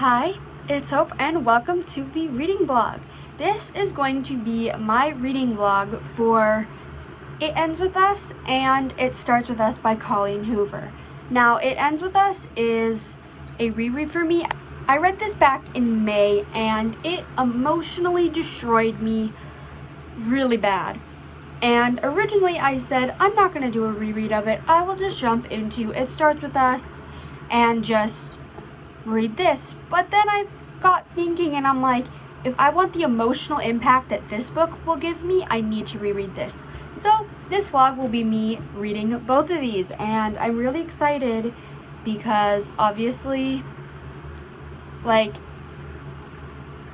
Hi, it's Hope and welcome to the reading vlog. This is going to be my reading vlog for It Ends With Us and It Starts With Us by Colleen Hoover. Now, It Ends With Us is a reread for me. I read this back in May and it emotionally destroyed me really bad. And originally I said, I'm not going to do a reread of it. I will just jump into It Starts With Us and just read this. But then I got thinking and I'm like, if I want the emotional impact that this book will give me, I need to reread this. So this vlog will be me reading both of these, and I'm really excited because obviously, like,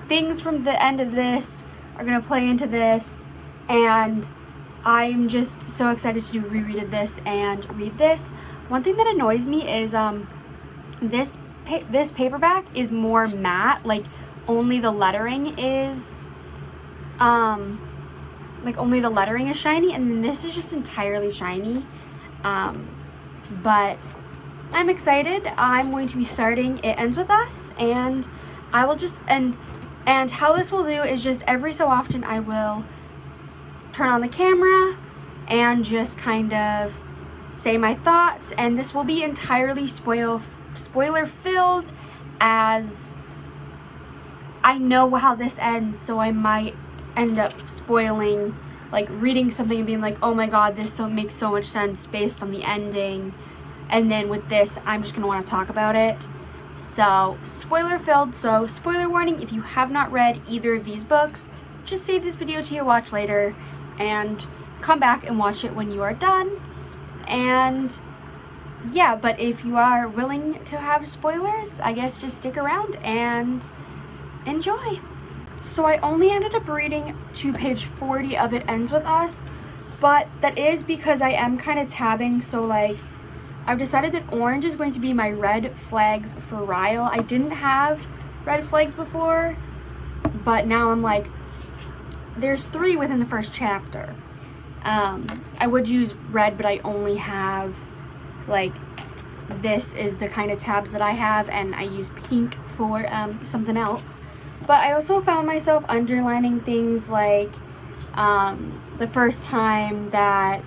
things from the end of this are gonna play into this, and I'm just so excited to do a reread of this and read this. One thing that annoys me is this paperback is more matte, like only the lettering is only the lettering is shiny, and then this is just entirely shiny. But I'm excited. I'm going to be starting It Ends With Us, and I will just and how this will do is just every so often I will turn on the camera and just kind of say my thoughts, and this will be entirely spoiler filled, as I know how this ends, so I might end up spoiling, like reading something and being like, oh my god, this makes so much sense based on the ending, and then with this I'm just gonna want to talk about it. So spoiler filled, so spoiler warning, if you have not read either of these books, just save this video to your watch later and come back and watch it when you are done. And yeah, but if you are willing to have spoilers, I guess just stick around and enjoy. So I only ended up reading to page 40 of It Ends With Us, but that is because I am kind of tabbing, so like I've decided that orange is going to be my red flags for Ryle. I didn't have red flags before, but now I'm like, there's 3 within the first chapter. I would use red, but I only have, like, this is the kind of tabs that I have, and I use pink for something else. But I also found myself underlining things like the first time that,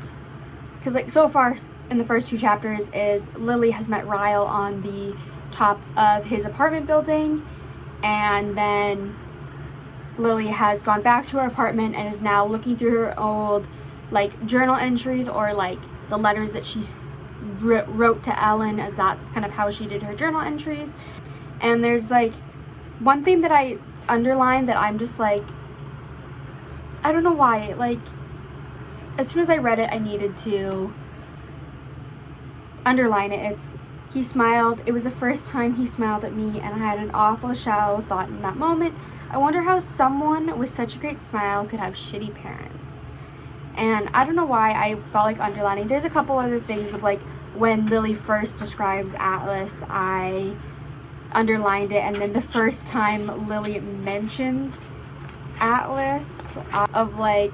because like so far in the first 2 chapters is Lily has met Ryle on the top of his apartment building, and then Lily has gone back to her apartment and is now looking through her old like journal entries, or like the letters that she wrote to Ellen, as that's kind of how she did her journal entries. And there's like one thing that I underlined that I'm just like, I don't know why, like as soon as I read it I needed to underline it. It's, he smiled. It was the first time he smiled at me, and I had an awful shallow thought in that moment. I wonder how someone with such a great smile could have shitty parents. And I don't know why I felt like underlining. There's a couple other things of like when Lily first describes Atlas, I underlined it, and then the first time Lily mentions Atlas, of like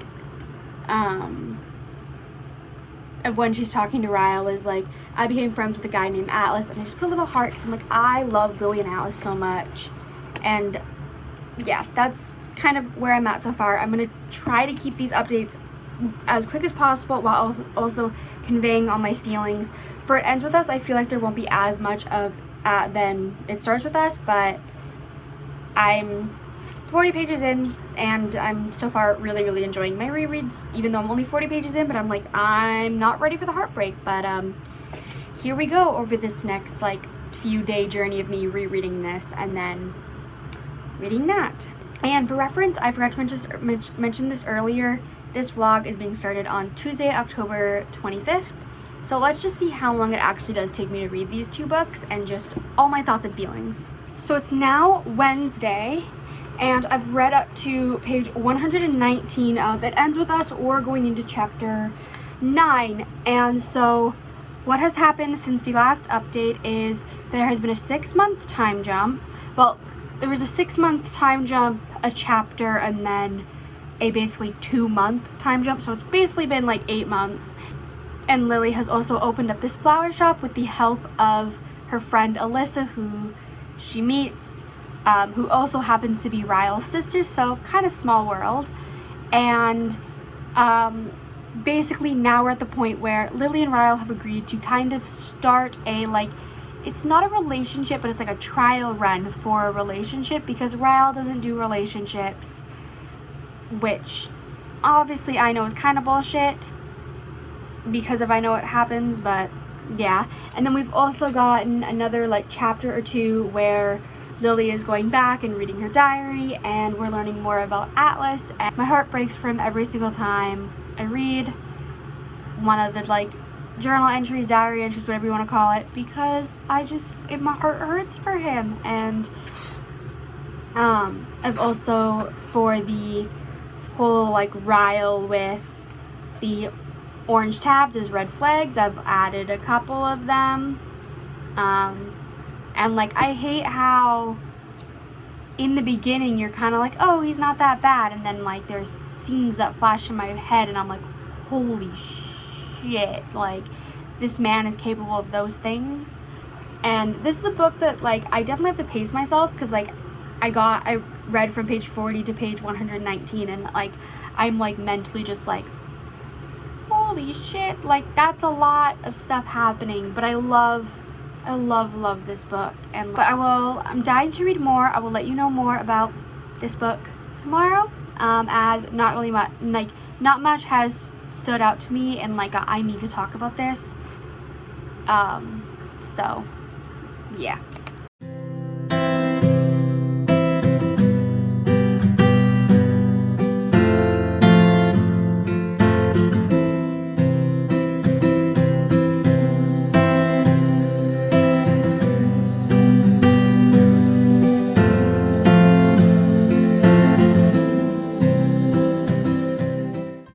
of when she's talking to Ryle, is like, I became friends with a guy named Atlas, and I just put a little heart because I'm like, I love Lily and Atlas so much. And yeah, that's kind of where I'm at so far. I'm gonna try to keep these updates as quick as possible while also conveying all my feelings. For It Ends With Us, I feel like there won't be as much of than It Starts With Us, but I'm 40 pages in and I'm so far really enjoying my reread, even though I'm only 40 pages in, but I'm like, I'm not ready for the heartbreak. But here we go over this next like few day journey of me rereading this and then reading that. And for reference, I forgot to mention this earlier, this vlog is being started on Tuesday, October 25th. So let's just see how long it actually does take me to read these 2 books and just all my thoughts and feelings. So it's now Wednesday, and I've read up to page 119 of It Ends With Us, or going into chapter 9. And so what has happened since the last update is there has been a 6-month time jump. Well, there was a 6-month time jump, a chapter, and then a basically 2-month time jump, so it's basically been like 8 months. And Lily has also opened up this flower shop with the help of her friend Alyssa, who she meets who also happens to be Ryle's sister, so kind of small world. And basically now we're at the point where Lily and Ryle have agreed to kind of start a, like, it's not a relationship, but it's like a trial run for a relationship, because Ryle doesn't do relationships, which obviously I know is kind of bullshit because if I know it happens, but yeah. And then we've also gotten another like chapter or two where Lily is going back and reading her diary, and we're learning more about Atlas, and my heart breaks for him every single time I read one of the like journal entries, diary entries, whatever you want to call it, because my heart hurts for him. And I've also, for the whole like Ryle with the orange tabs as red flags, I've added a couple of them. And like, I hate how in the beginning you're kind of like, oh, he's not that bad, and then like there's scenes that flash in my head and I'm like, holy shit, like this man is capable of those things. And this is a book that like I definitely have to pace myself, because like I read from page 40 to page 119, and like I'm like mentally just like, holy shit, like that's a lot of stuff happening. But I love this book, and I'm dying to read more. I will let you know more about this book tomorrow, as not much has stood out to me, and like I need to talk about this, so yeah.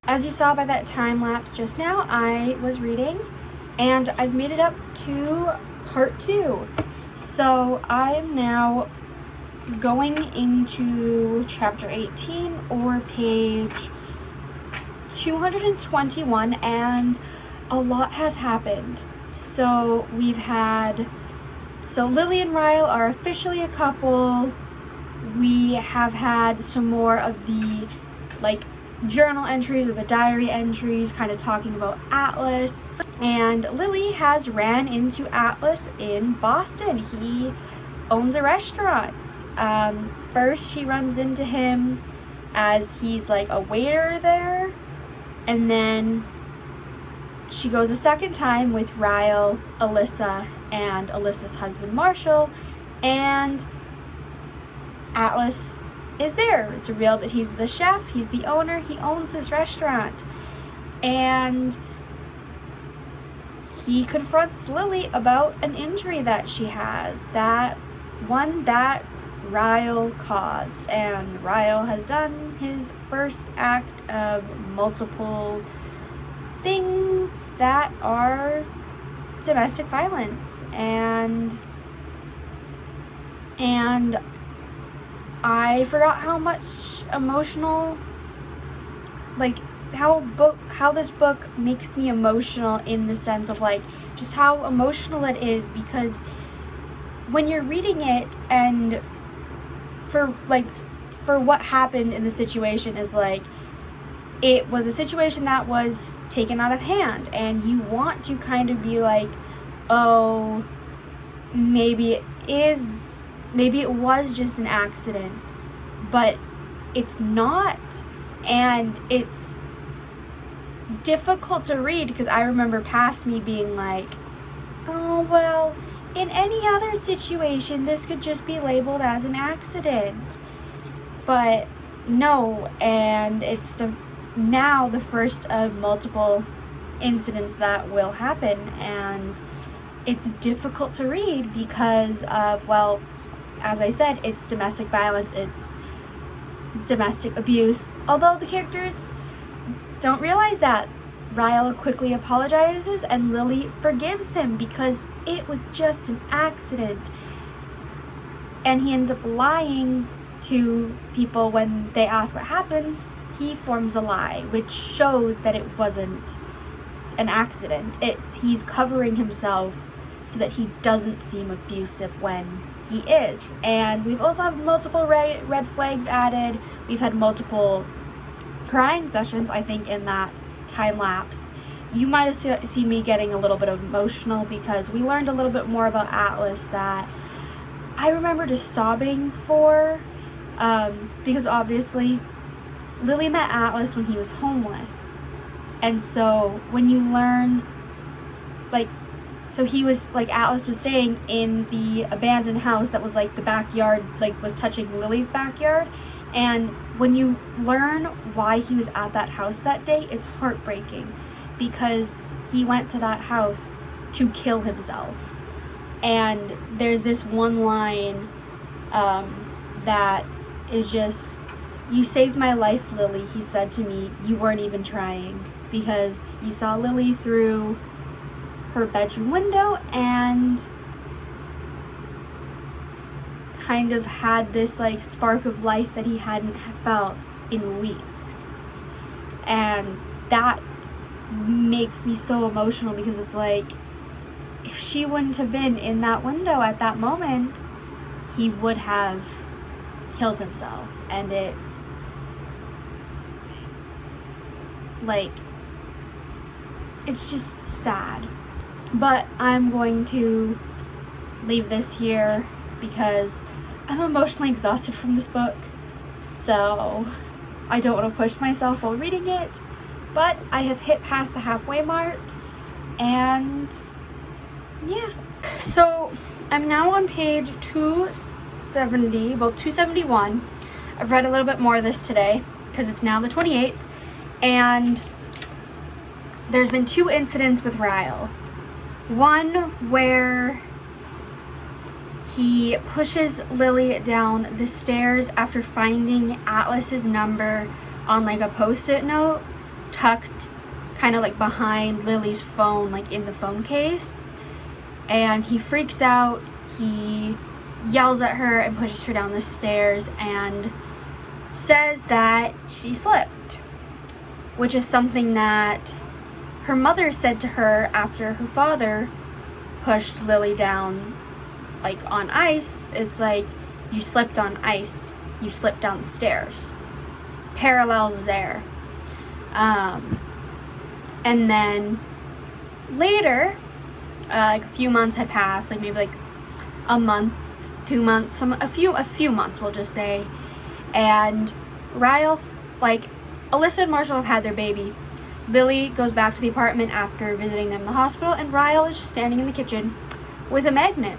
As you saw by that time lapse just now, I was reading, and I've made it up to part 2. So I'm now going into chapter 18, or page 221, and a lot has happened. So Lily and Ryle are officially a couple. We have had some more of the like journal entries or the diary entries kind of talking about Atlas, and Lily has ran into Atlas in Boston. He owns a restaurant. First she runs into him as he's like a waiter there, and then she goes a second time with Ryle, Alyssa, and Alyssa's husband Marshall, and Atlas is there. It's revealed that he's the chef, he's the owner, he owns this restaurant. And he confronts Lily about an injury that she has, that one that Ryle caused. And Ryle has done his first act of multiple things that are domestic violence. And I forgot how much emotional, like how this book makes me emotional, in the sense of like just how emotional it is, because when you're reading it, and for what happened in the situation is like, it was a situation that was taken out of hand, and you want to kind of be like, oh, maybe it was just an accident, but it's not. And it's difficult to read, because I remember past me being like, oh, well, in any other situation this could just be labeled as an accident. But no, and it's the first of multiple incidents that will happen, and it's difficult to read because of, well, as I said, it's domestic violence, it's domestic abuse. Although the characters don't realize that. Ryle quickly apologizes, and Lily forgives him because it was just an accident. And he ends up lying to people when they ask what happened. He forms a lie, which shows that it wasn't an accident. He's covering himself so that he doesn't seem abusive when he is. And we've also had multiple red flags added. We've had multiple crying sessions, I think, in that time lapse. You might have seen me getting a little bit emotional because we learned a little bit more about Atlas that I remember just sobbing for, because obviously Lily met Atlas when he was homeless. And so when you learn, like, so he was, like, Atlas was staying in the abandoned house that was, like, the backyard, like, was touching Lily's backyard. And when you learn why he was at that house that day, it's heartbreaking because he went to that house to kill himself. And there's this one line that is just, "You saved my life, Lily," he said to me. "You weren't even trying," because he saw Lily through her bedroom window and kind of had this like spark of life that he hadn't felt in weeks. And that makes me so emotional because it's like, if she wouldn't have been in that window at that moment, he would have killed himself. And it's like, it's just sad. But I'm going to leave this here because I'm emotionally exhausted from this book, so I don't want to push myself while reading it. But I have hit past the halfway mark, and yeah. So I'm now on page 271. I've read a little bit more of this today because it's now the 28th, and there's been 2 incidents with Ryle. One where he pushes Lily down the stairs after finding Atlas's number on like a post-it note tucked kind of like behind Lily's phone, like in the phone case. And he freaks out, he yells at her and pushes her down the stairs and says that she slipped, which is something that her mother said to her after her father pushed Lily down like on ice. It's like, you slipped on ice, you slipped down the stairs. Parallels there. And then later, like a few months had passed, like maybe like a month, 2 months, a few months we'll just say, and Ryle, like Alyssa and Marshall have had their baby. Lily goes back to the apartment after visiting them in the hospital, and Ryle is just standing in the kitchen with a magnet,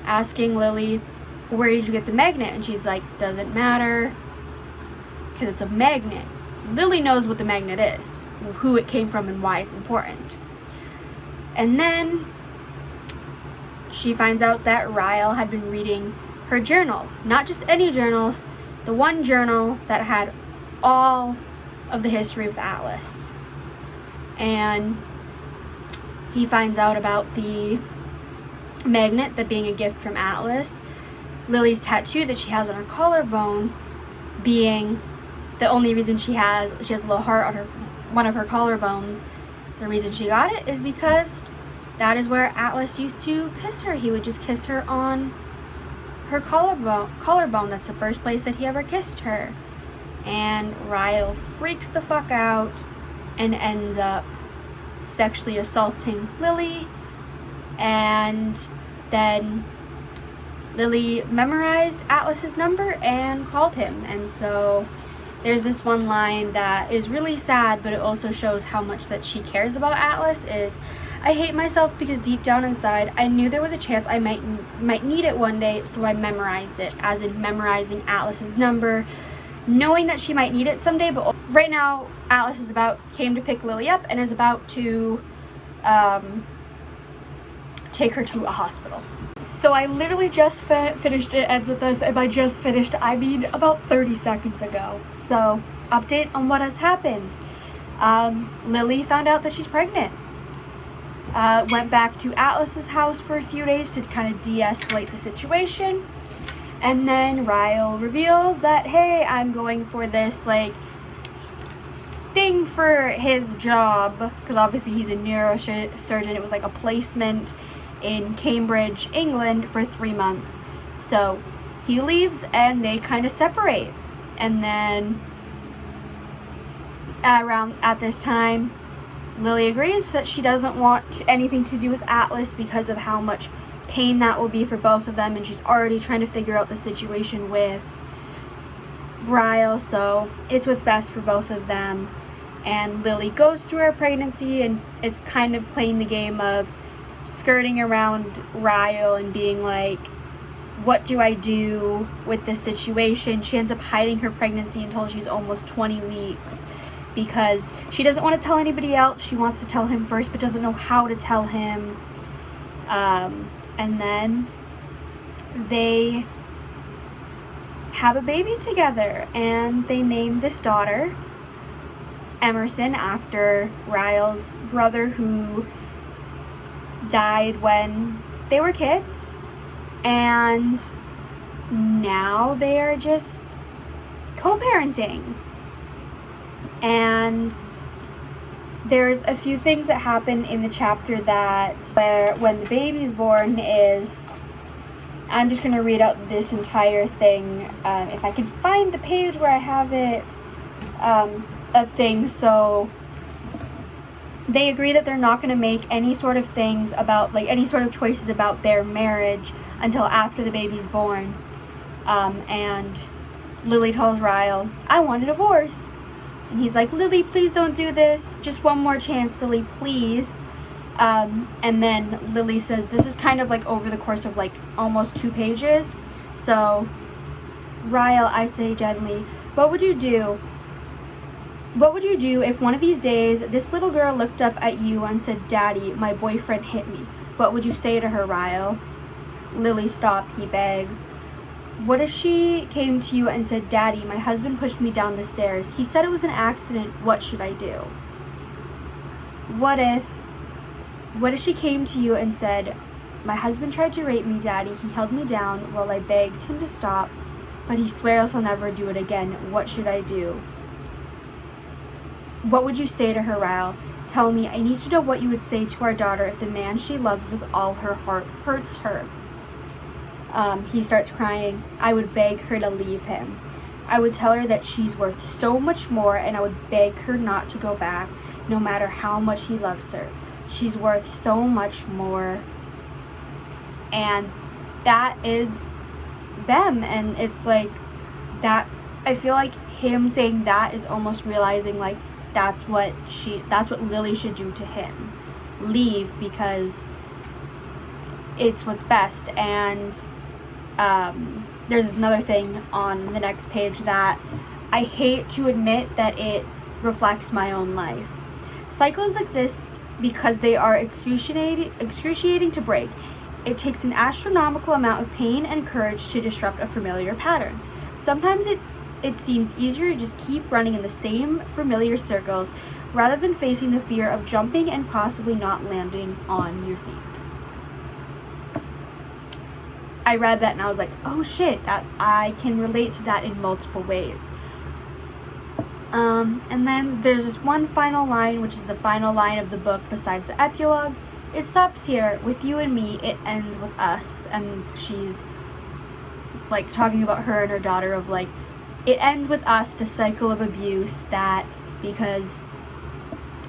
asking Lily, "Where did you get the magnet?" And she's like, "Doesn't matter, because it's a magnet." Lily knows what the magnet is, who it came from, and why it's important. And then she finds out that Ryle had been reading her journals. Not just any journals, the one journal that had all of the history with Atlas. And he finds out about the magnet, that being a gift from Atlas, Lily's tattoo that she has on her collarbone being the only reason she has a little heart on her, one of her collarbones. The reason she got it is because that is where Atlas used to kiss her. He would just kiss her on her collarbone. That's the first place that he ever kissed her. And Ryle freaks the fuck out and ends up sexually assaulting Lily. And then Lily memorized Atlas's number and called him. And so there's this one line that is really sad, but it also shows how much that she cares about Atlas, is, "I hate myself because deep down inside I knew there was a chance I might need it one day, so I memorized it," as in memorizing Atlas's number, knowing that she might need it someday. But right now Atlas came to pick Lily up and is about to take her to a hospital. So I literally just finished It Ends With Us, and by just finished I mean about 30 seconds ago. So update on what has happened. Lily found out that she's pregnant. Went back to Atlas's house for a few days to kind of de-escalate the situation. And then Ryle reveals that, hey, I'm going for this, like, thing for his job, because obviously he's a neurosurgeon. It was like a placement, in Cambridge, England for 3 months. So he leaves and they kind of separate. And then at this time, Lily agrees that she doesn't want anything to do with Atlas because of how much pain that will be for both of them, and she's already trying to figure out the situation with Ryle, so it's what's best for both of them. And Lily goes through her pregnancy, and it's kind of playing the game of skirting around Ryle and being like, what do I do with this situation? She ends up hiding her pregnancy until she's almost 20 weeks because she doesn't want to tell anybody else. She wants to tell him first but doesn't know how to tell him. And then they have a baby together, and they name this daughter Emerson after Ryle's brother who died when they were kids. And now they are just co-parenting. And there's a few things that happen in the chapter that where when the baby's born is, I'm just going to read out this entire thing, if I can find the page where I have it, of things. So they agree that they're not going to make any sort of things about, like, any sort of choices about their marriage until after the baby's born. And Lily tells Ryle, I want a divorce. And he's like, Lily, please don't do this. Just one more chance, Lily, please. And then Lily says, this is kind of like over the course of like almost 2 pages. So, Ryle, I say gently, what would you do? What would you do if one of these days this little girl looked up at you and said, Daddy, my boyfriend hit me? What would you say to her, Ryle? Lily, stop, he begs. What if she came to you and said, Daddy, my husband pushed me down the stairs. He said it was an accident. What should I do? What if she came to you and said, my husband tried to rape me, Daddy. He held me down while I begged him to stop, but he swears he'll never do it again. What should I do? What would you say to her, Ryle? Tell me, I need to know what you would say to our daughter if the man she loved with all her heart hurts her. He starts crying. I would beg her to leave him. I would tell her that she's worth so much more, and I would beg her not to go back, no matter how much he loves her. She's worth so much more. And that is them. And it's like, I feel like him saying that is almost realizing like that's what Lily should do to him. Leave, because it's what's best. And there's another thing on the next page that I hate to admit that it reflects my own life. Cycles exist because they are excruciating to break. It takes an astronomical amount of pain and courage to disrupt a familiar pattern. Sometimes it seems easier to just keep running in the same familiar circles rather than facing the fear of jumping and possibly not landing on your feet. I read that and I was like, oh shit, that I can relate to that in multiple ways. And then there's this one final line, which is the final line of the book besides the epilogue. It stops here, with you and me, it ends with us. And she's like talking about her and her daughter of like, it ends with us, the cycle of abuse, that because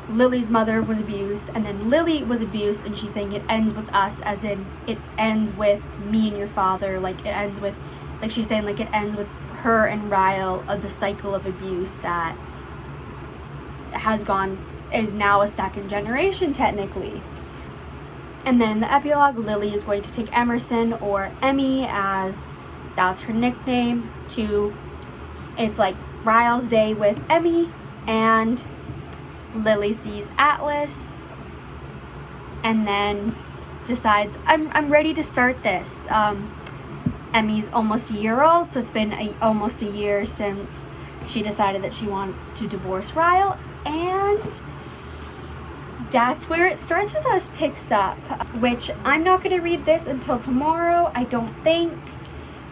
Lily's mother was abused and then Lily was abused, and she's saying it ends with us, as in it ends with me and your father, like it ends with, like she's saying like it ends with her and Ryle of the cycle of abuse that is now a second generation technically. And then in the epilogue, Lily is going to take Emerson, or Emmy as that's her nickname, it's like Ryle's day with Emmy, and Lily sees Atlas and then decides, I'm ready to start this. Emmy's almost a year old, so it's been almost a year since she decided that she wants to divorce Ryle, and that's where It Starts With Us picks up, which I'm not going to read this until tomorrow, I don't think.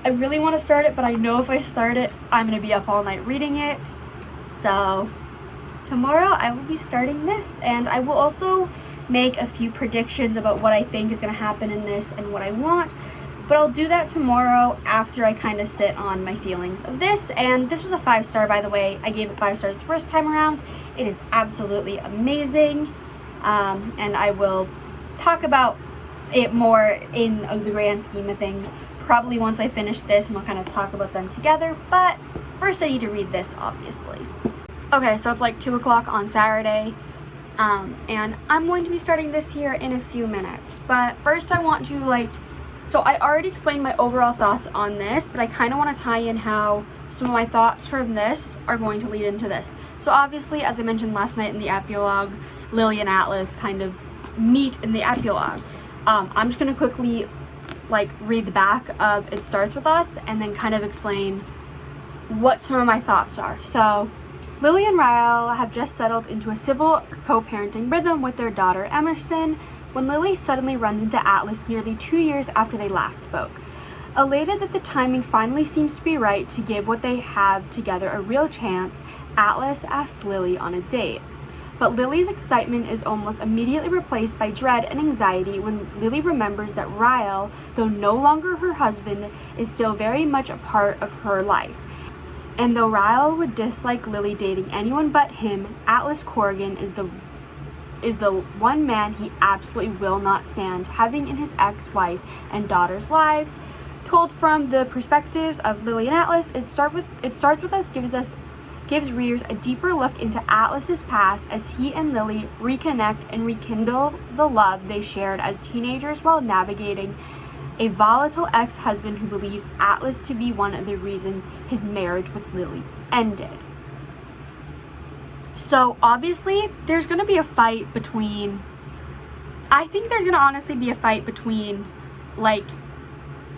I really want to start it, but I know if I start it, I'm going to be up all night reading it. So tomorrow I will be starting this, and I will also make a few predictions about what I think is going to happen in this and what I want. But I'll do that tomorrow after I kind of sit on my feelings of this. And this was a 5-star, by the way. I gave it 5 stars the first time around. It is absolutely amazing. And I will talk about it more in the grand scheme of things probably once I finish this, and we'll kind of talk about them together. But first I need to read this, obviously. Okay, so it's like 2 o'clock on Saturday. And I'm going to be starting this here in a few minutes. But first I want to so I already explained my overall thoughts on this, but I kind of want to tie in how some of my thoughts from this are going to lead into this. So obviously, as I mentioned last night in the epilogue, Lily and Atlas kind of meet in the epilogue. I'm just going to quickly read the back of It Starts With Us and then kind of explain what some of my thoughts are. So Lily and Ryle have just settled into a civil co-parenting rhythm with their daughter Emerson when Lily suddenly runs into Atlas nearly 2 years after they last spoke. Elated that the timing finally seems to be right to give what they have together a real chance, Atlas asks Lily on a date. But Lily's excitement is almost immediately replaced by dread and anxiety when Lily remembers that Ryle, though no longer her husband, is still very much a part of her life. And though Ryle would dislike Lily dating anyone but him, Atlas Corrigan is the one man he absolutely will not stand having in his ex-wife and daughter's lives. Told from the perspectives of Lily and Atlas, It Starts With Us gives readers a deeper look into Atlas's past as he and Lily reconnect and rekindle the love they shared as teenagers while navigating a volatile ex-husband who believes Atlas to be one of the reasons his marriage with Lily ended. So obviously there's going to be a fight between, I think there's going to honestly be a fight between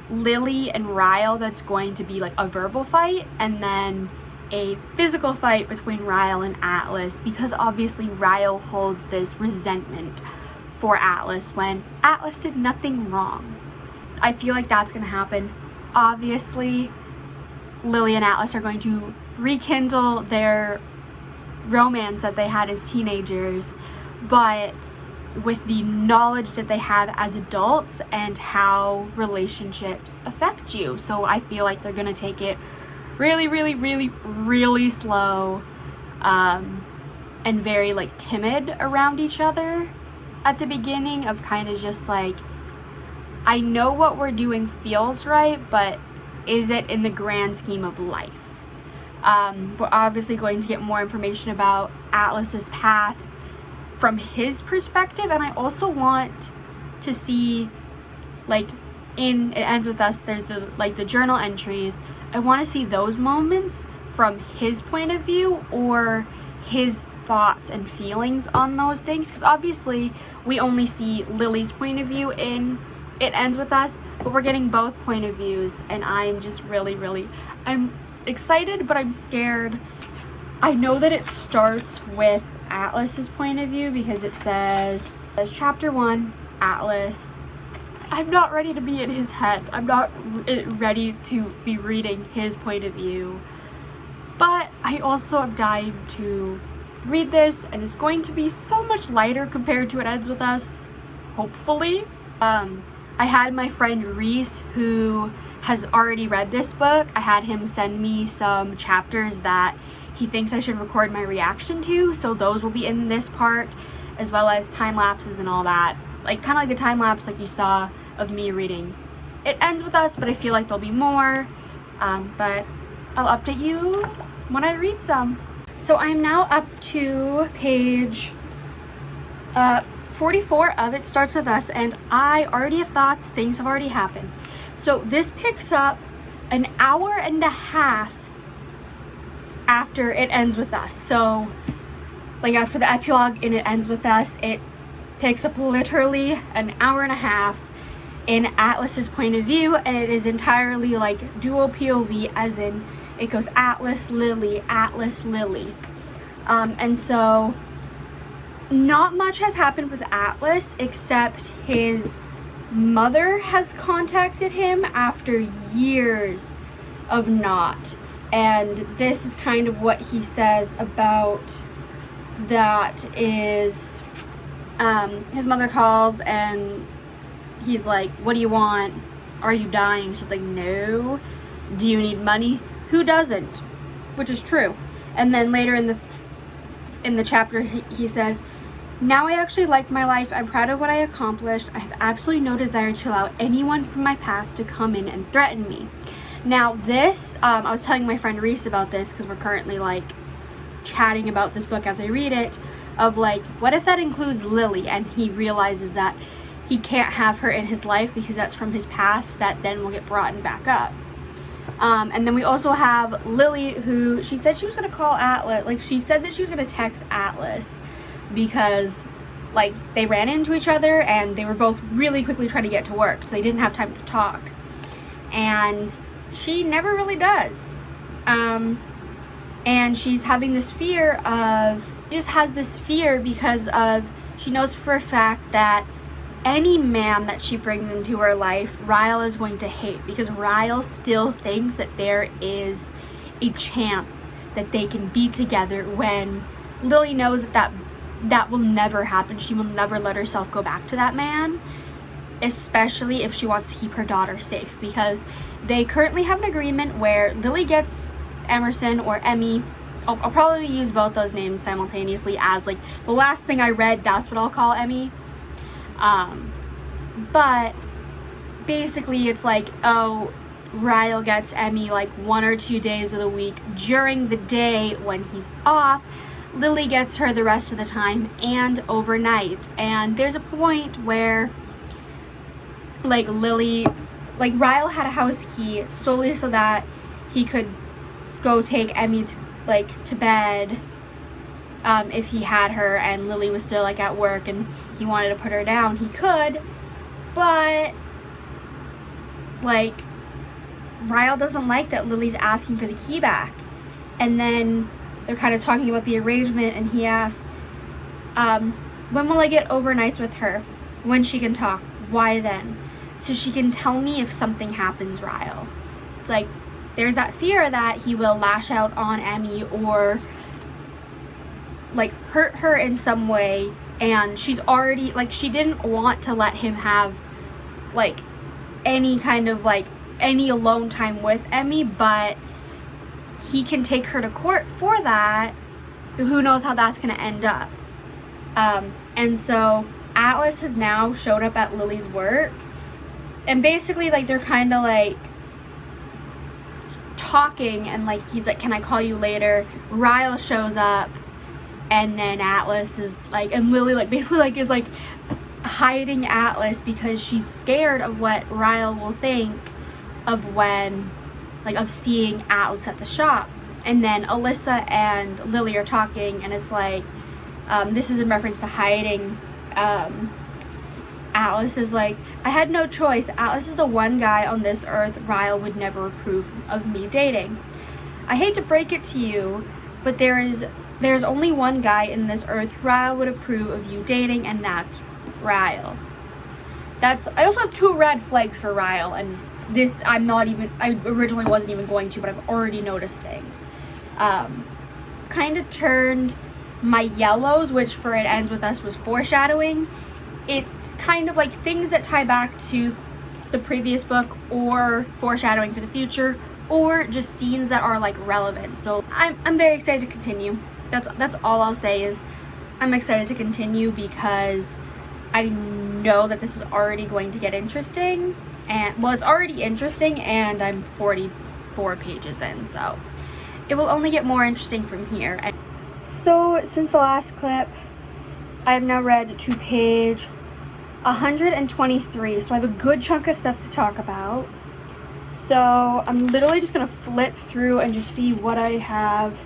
Lily and Ryle that's going to be a verbal fight, and then a physical fight between Ryle and Atlas, because obviously Ryle holds this resentment for Atlas when Atlas did nothing wrong. I feel like that's going to happen. Obviously Lily and Atlas are going to rekindle their romance that they had as teenagers, but with the knowledge that they have as adults and how relationships affect you. So I feel like they're gonna take it really, really, really, really slow, and very timid around each other at the beginning, of kind of just I know what we're doing feels right, but is it in the grand scheme of life? We're obviously going to get more information about Atlas's past from his perspective, and I also want to see, in It Ends With Us, there's the journal entries. I want to see those moments from his point of view, or his thoughts and feelings on those things, because obviously we only see Lily's point of view in It Ends With Us, but we're getting both point of views, and I'm just really, I'm excited, but I'm scared. I know that it starts with Atlas's point of view because it says chapter 1, Atlas. I'm not ready to be in his head. I'm not ready to be reading his point of view, but I also am dying to read this, and it's going to be so much lighter compared to It Ends With Us, hopefully. I had my friend Reese, who has already read this book. I had him send me some chapters that he thinks I should record my reaction to, so those will be in this part, as well as time lapses and all that, kind of like the time lapse you saw of me reading It Ends With Us, but I feel like there'll be more, but I'll update you when I read some. So I'm now up to page 44 of It Starts With Us, and I already have thoughts. Things have already happened. So this picks up an hour and a half after It Ends With Us. So after the epilogue in It Ends With Us, it picks up literally an hour and a half in Atlas's point of view, and it is entirely dual POV, as in it goes Atlas, Lily, Atlas, Lily. And so not much has happened with Atlas, except his mother has contacted him after years of not, and this is kind of what he says about that is, his mother calls and he's like, what do you want? Are you dying? She's like, no. Do you need money? Who doesn't? Which is true. And then later in the chapter, he says, now I actually like my life. I'm proud of what I accomplished. I have absolutely no desire to allow anyone from my past to come in and threaten me. Now this, I was telling my friend Reese about this because we're currently like chatting about this book as I read it, of like, what if that includes Lily and he realizes that he can't have her in his life because that's from his past that then will get brought back up. And then we also have Lily, who she said she was going to call Atlas, like she said that she was going to text Atlas because like they ran into each other and they were both really quickly trying to get to work, so they didn't have time to talk, and she never really does. And she's having this fear of, just has this fear because of, she knows for a fact that any man that she brings into her life, Ryle is going to hate, because Ryle still thinks that there is a chance that they can be together, when Lily knows that will never happen. She will never let herself go back to that man, especially if she wants to keep her daughter safe, because they currently have an agreement where Lily gets Emerson or Emmy. I'll probably use both those names simultaneously, as like the last thing I read, that's what I'll call Emmy. But basically it's like, oh, Ryle gets Emmy like 1 or 2 days of the week during the day when he's off. Lily gets her the rest of the time and overnight. And there's a point where like Ryle had a house key solely so that he could go take Emmy to bed if he had her and Lily was still like at work and he wanted to put her down, he could, but like Ryle doesn't like that Lily's asking for the key back. And then they're kind of talking about the arrangement, and he asks, when will I get overnights with her? When she can talk. Why then? So she can tell me if something happens, Ryle. It's like there's that fear that he will lash out on Emmy or like hurt her in some way, and she's already like, she didn't want to let him have like any kind of like any alone time with Emmy, but he can take her to court for that. Who knows how that's gonna end up. And so Atlas has now showed up at Lily's work, and basically like they're kind of like talking, and like he's like, can I call you later? Ryle shows up, and then Atlas is like, and Lily like basically like is like hiding Atlas because she's scared of what Ryle will think of when like of seeing Atlas at the shop. And then Alyssa and Lily are talking, and it's like this is in reference to hiding. Atlas is like, I had no choice. Atlas is the one guy on this earth Ryle would never approve of me dating. I hate to break it to you, but there's only one guy in this earth Ryle would approve of you dating, and that's Ryle. I also have 2 red flags for Ryle, and this I originally wasn't even going to, but I've already noticed things. Kind of turned my yellows, which for It Ends With Us was foreshadowing. It's kind of like things that tie back to the previous book, or foreshadowing for the future, or just scenes that are like relevant. So I'm very excited to continue. That's all I'll say, is I'm excited to continue because I know that this is already going to get interesting. And well, it's already interesting, and I'm 44 pages in, so it will only get more interesting from here. So since the last clip, I've now read to page 123, so I have a good chunk of stuff to talk about. So I'm literally just gonna flip through and just see what I have.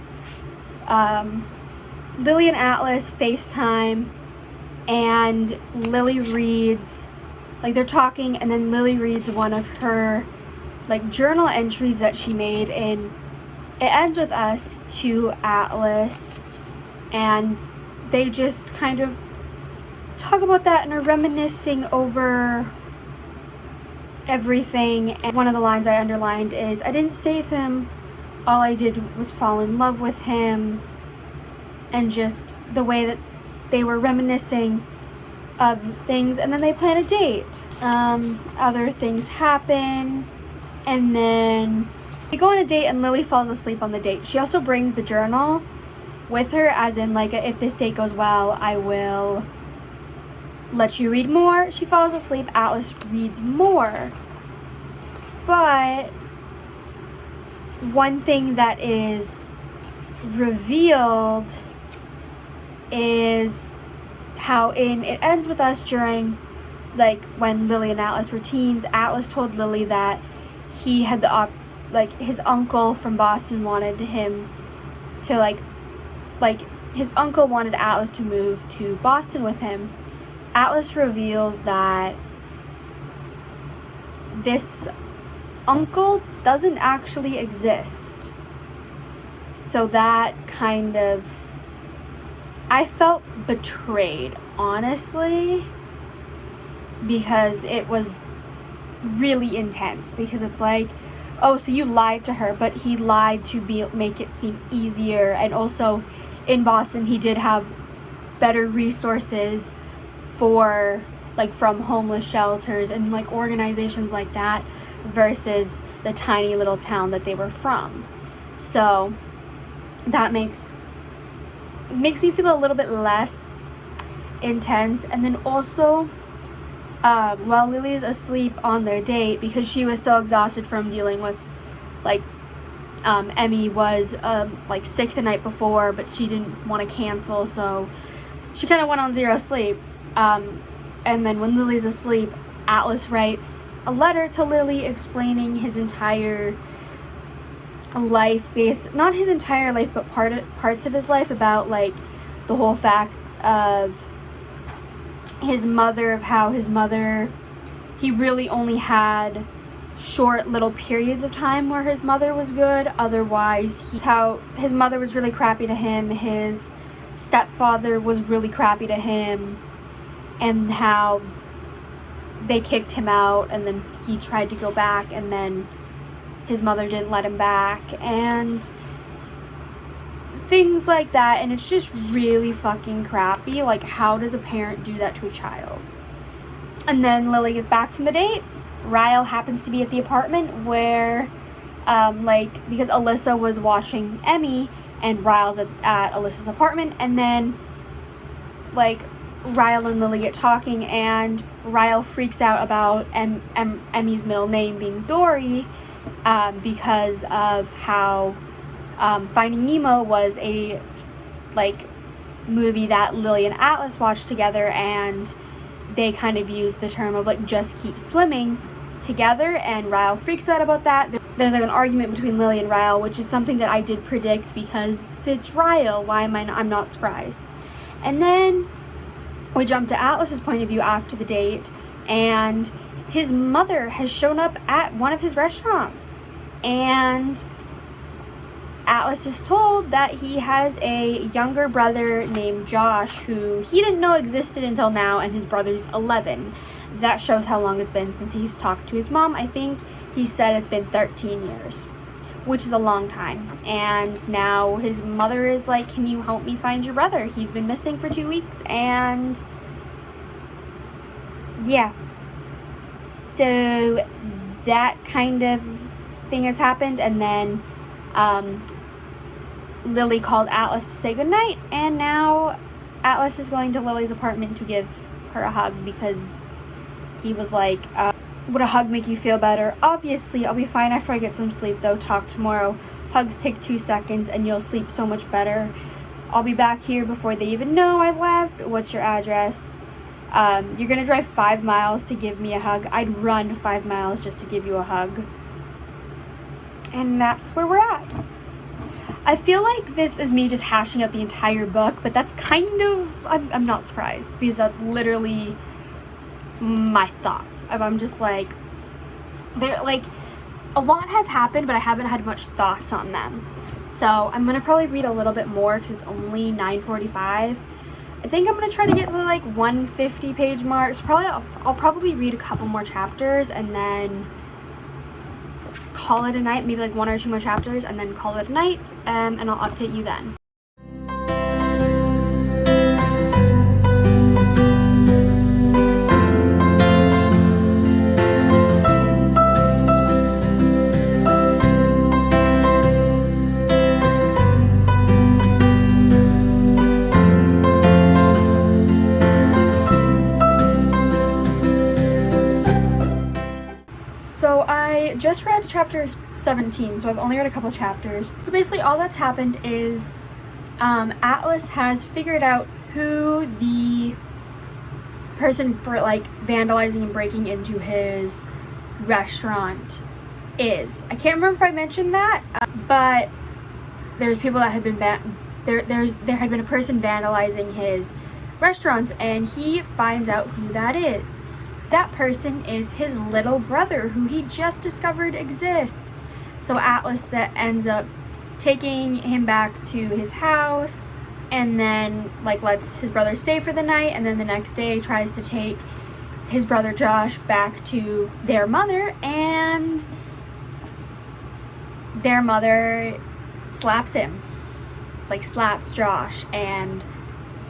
Lily and Atlas FaceTime, and Lily reads, like they're talking, and then Lily reads one of her like journal entries that she made in It Ends With Us to Atlas, and they just kind of talk about that and are reminiscing over everything. And one of the lines I underlined is, I didn't save him, all I did was fall in love with him. And just the way that they were reminiscing of things, and then they plan a date. Other things happen, and then they go on a date and Lily falls asleep on the date. She also brings the journal with her, as in like, if this date goes well, I will let you read more. She falls asleep. Atlas reads more. But one thing that is revealed is how it ends with us during, like, when Lily and Atlas were teens. Atlas told Lily that he had his uncle from Boston wanted him to his uncle wanted Atlas to move to Boston with him. Atlas reveals that this uncle doesn't actually exist. So that kind of, I felt betrayed, honestly, because it was really intense. Because it's like, oh, so you lied to her, but he lied to make it seem easier. And also, in Boston, he did have better resources for, like, from homeless shelters and, like, organizations like that, versus the tiny little town that they were from. So that makes me feel a little bit less intense. And then also, while Lily's asleep on their date, because she was so exhausted from dealing with, like, Emmy was like sick the night before, but she didn't want to cancel, so she kind of went on zero sleep. And then when Lily's asleep, Atlas writes a letter to Lily explaining his entire life, not his entire life, but parts of his life, about, like, the whole fact of his mother, of how his mother, he really only had short little periods of time where his mother was good. Otherwise, how his mother was really crappy to him, his stepfather was really crappy to him, and how they kicked him out, and then he tried to go back, and then his mother didn't let him back, and things like that. And it's just really fucking crappy. Like, how does a parent do that to a child? And then Lily gets back from the date. Ryle happens to be at the apartment where, because Alyssa was watching Emmy, and Ryle's at Alyssa's apartment, and then, like, Ryle and Lily get talking, and Ryle freaks out about Emmy's middle name being Dory, because of how Finding Nemo was a, like, movie that Lily and Atlas watched together, and they kind of use the term of, like, just keep swimming together, and Ryle freaks out about that. There's, like, an argument between Lily and Ryle, which is something that I did predict because it's Ryle. Why am I'm not surprised. And then we jump to Atlas's point of view after the date, and his mother has shown up at one of his restaurants, and Atlas is told that he has a younger brother named Josh who he didn't know existed until now, and his brother's 11. That shows how long it's been since he's talked to his mom. I think he said it's been 13 years, which is a long time. And now his mother is like, can you help me find your brother? He's been missing for 2 weeks. And yeah, so that kind of thing has happened. And then Lily called Atlas to say goodnight, and now Atlas is going to Lily's apartment to give her a hug, because he was like, would a hug make you feel better? Obviously, I'll be fine after I get some sleep, though. Talk tomorrow. Hugs take 2 seconds, and you'll sleep so much better. I'll be back here before they even know I left. What's your address? You're gonna drive 5 miles to give me a hug. I'd run 5 miles just to give you a hug. And that's where we're at. I feel like this is me just hashing out the entire book, but that's kind of, I'm not surprised, because that's literally my thoughts. I'm just like, a lot has happened, but I haven't had much thoughts on them. So I'm gonna probably read a little bit more because it's only 9:45. I think I'm gonna try to get to the, like, 150 page mark. So I'll probably read a couple more chapters and then call it a night. Maybe like 1 or 2 more chapters and then call it a night. And I'll update you then. chapter 17, so I've only read a couple chapters. So basically all that's happened is Atlas has figured out who the person for like vandalizing and breaking into his restaurant is. I can't remember if I mentioned that, but there's people that had been there had been a person vandalizing his restaurants, and he finds out who that is. That person is his little brother, who he just discovered exists. So Atlas that ends up taking him back to his house, and then like lets his brother stay for the night, and then the next day tries to take his brother Josh back to their mother, and their mother slaps him, like slaps Josh, and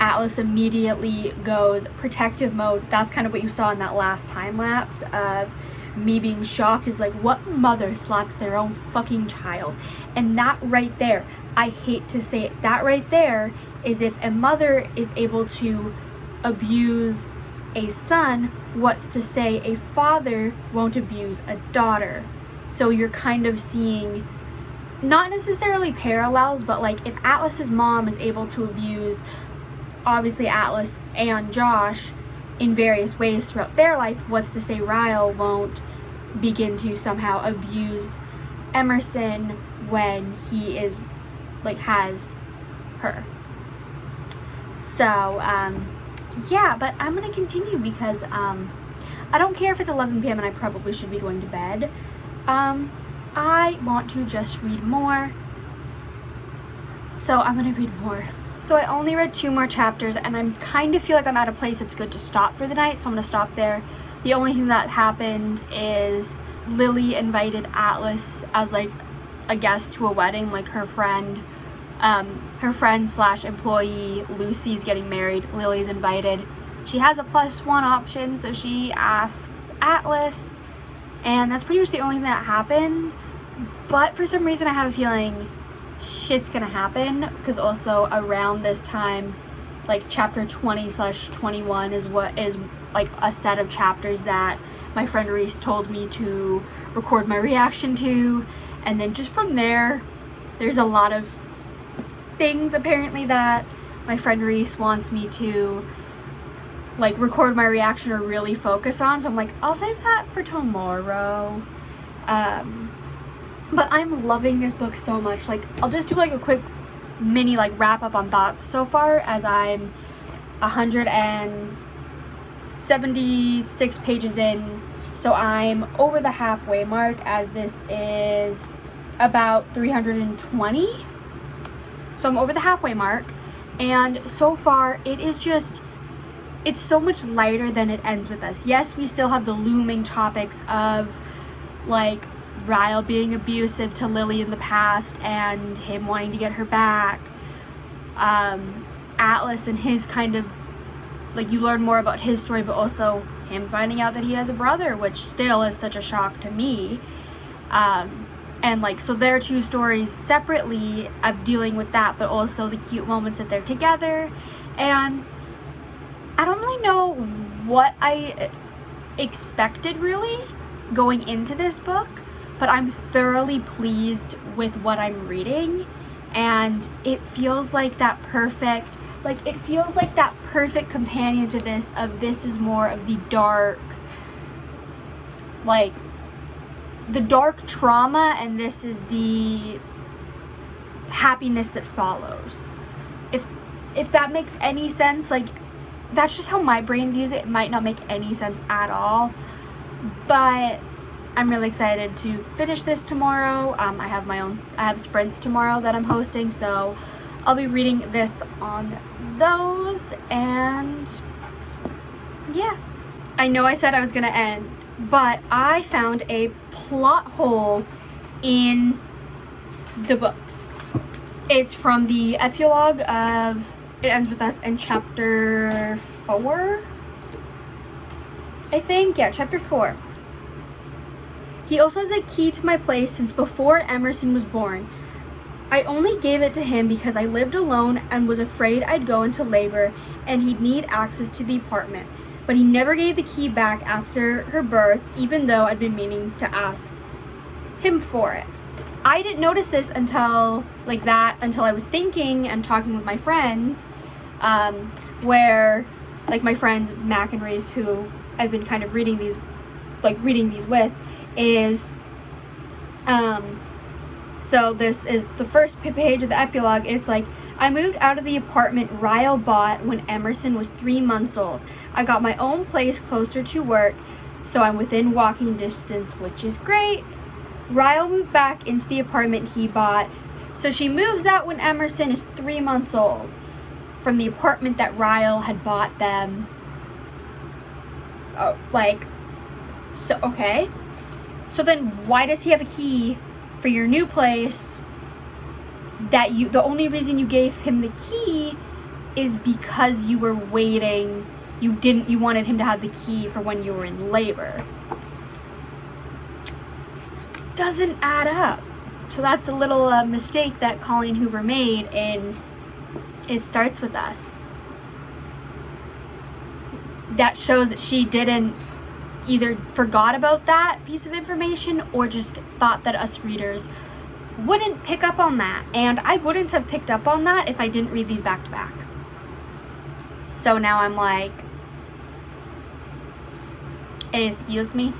Atlas immediately goes protective mode. That's kind of what you saw in that last time lapse of me being shocked, is like, what mother slaps their own fucking child? And that right there, I hate to say it, that right there is if a mother is able to abuse a son, what's to say a father won't abuse a daughter? So you're kind of seeing not necessarily parallels, but like if Atlas's mom is able to abuse obviously Atlas and Josh in various ways throughout their life, what's to say Ryle won't begin to somehow abuse Emerson when he is like has her. So yeah, but I'm gonna continue because I don't care if it's 11 p.m. and I probably should be going to bed. I want to just read more, so I'm gonna read more. So I only read 2 more chapters, and I kind of feel like I'm at a place it's good to stop for the night, so I'm gonna stop there. The only thing that happened is Lily invited Atlas as like a guest to a wedding. Like her friend slash employee Lucy's getting married. Lily's invited. She has a +1 option, so she asks Atlas, and that's pretty much the only thing that happened. But for some reason I have a feeling shit's gonna happen, because also around this time, like chapter 20/21 is what is like a set of chapters that my friend Reese told me to record my reaction to, and then just from there there's a lot of things apparently that my friend Reese wants me to like record my reaction or really focus on, so I'm like, I'll save that for tomorrow. But I'm loving this book so much. Like, I'll just do like a quick mini like wrap up on thoughts so far, as I'm 176 pages in, so I'm over the halfway mark, as this is about 320. So I'm over the halfway mark, and so far it is just, it's so much lighter than It Ends With Us. Yes, we still have the looming topics of like Ryle being abusive to Lily in the past and him wanting to get her back. Atlas and his kind of, like, you learn more about his story, but also him finding out that he has a brother, which still is such a shock to me. And like, so there are 2 stories separately of dealing with that, but also the cute moments that they're together. And I don't really know what I expected really going into this book, but I'm thoroughly pleased with what I'm reading, and it feels like that perfect, like it feels like that perfect companion to this, of this is more of the dark, like the dark trauma, and this is the happiness that follows. If that makes any sense, like that's just how my brain views it. It might not make any sense at all, but I'm really excited to finish this tomorrow. I have sprints tomorrow that I'm hosting, so I'll be reading this on those. And yeah, I know I said I was gonna end, but I found a plot hole in the books. It's from the epilogue of It Ends With Us in chapter 4, I think. Yeah, chapter 4. He also has a key to my place since before Emerson was born. I only gave it to him because I lived alone and was afraid I'd go into labor and he'd need access to the apartment. But he never gave the key back after her birth, even though I'd been meaning to ask him for it. I didn't notice this until I was thinking and talking with my friends, where like my friends Mac and Race, who I've been kind of reading these with, is so this is the first page of the epilogue. It's like, I moved out of the apartment Ryle bought when Emerson was 3 months old. I got my own place closer to work, so I'm within walking distance, which is great. Ryle moved back into the apartment he bought. So she moves out when Emerson is 3 months old from the apartment that Ryle had bought them. Oh, so, okay. So then why does he have a key for your new place that the only reason you gave him the key is because you were waiting, you wanted him to have the key for when you were in labor? Doesn't add up. So that's a little mistake that Colleen Hoover made, and It Starts With Us. That shows that she didn't either forgot about that piece of information or just thought that us readers wouldn't pick up on that. And I wouldn't have picked up on that if I didn't read these back to back. So now I'm like, excuse me?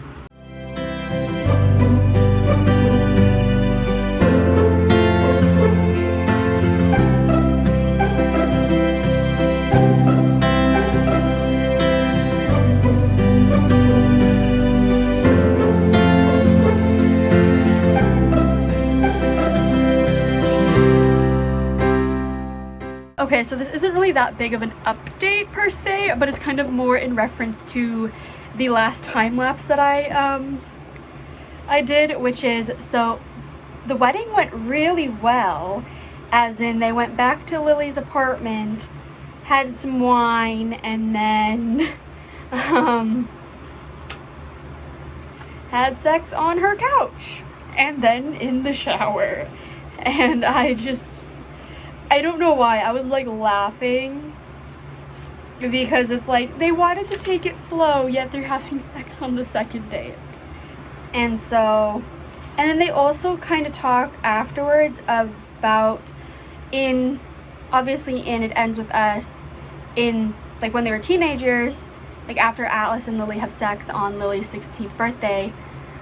Okay, so this isn't really that big of an update per se, but it's kind of more in reference to the last time lapse that I did, which is, so the wedding went really well, as in they went back to Lily's apartment, had some wine, and then had sex on her couch, and then in the shower. And I don't know why, I was like laughing, because it's like they wanted to take it slow, yet they're having sex on the second date. And then they also kind of talk afterwards about, obviously in It Ends With Us, in like when they were teenagers, like after Atlas and Lily have sex on Lily's 16th birthday,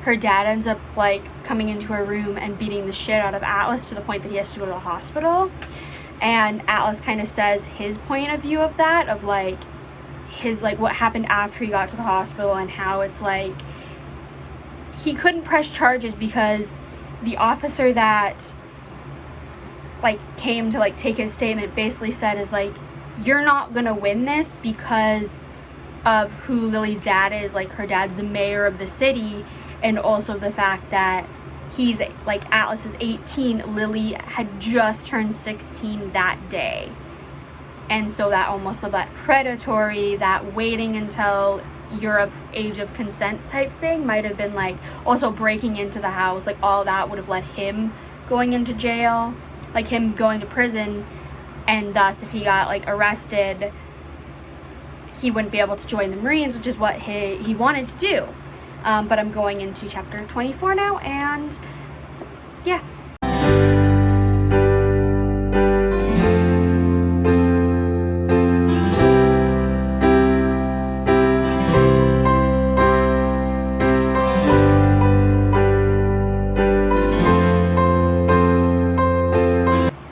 her dad ends up like coming into her room and beating the shit out of Atlas to the point that he has to go to the hospital. And Atlas kind of says his point of view of that, of like his, like what happened after he got to the hospital, and how it's like he couldn't press charges because the officer that like came to like take his statement basically said is like, you're not gonna win this because of who Lily's dad is. Like, her dad's the mayor of the city, and also the fact that he's like, Atlas is 18, Lily had just turned 16 that day. And so that almost of that predatory, that waiting until you're of age of consent type thing might have been like also breaking into the house, like all that would have led him going into jail, like him going to prison, and thus if he got like arrested, he wouldn't be able to join the Marines, which is what he wanted to do. But I'm going into chapter 24 now, and yeah.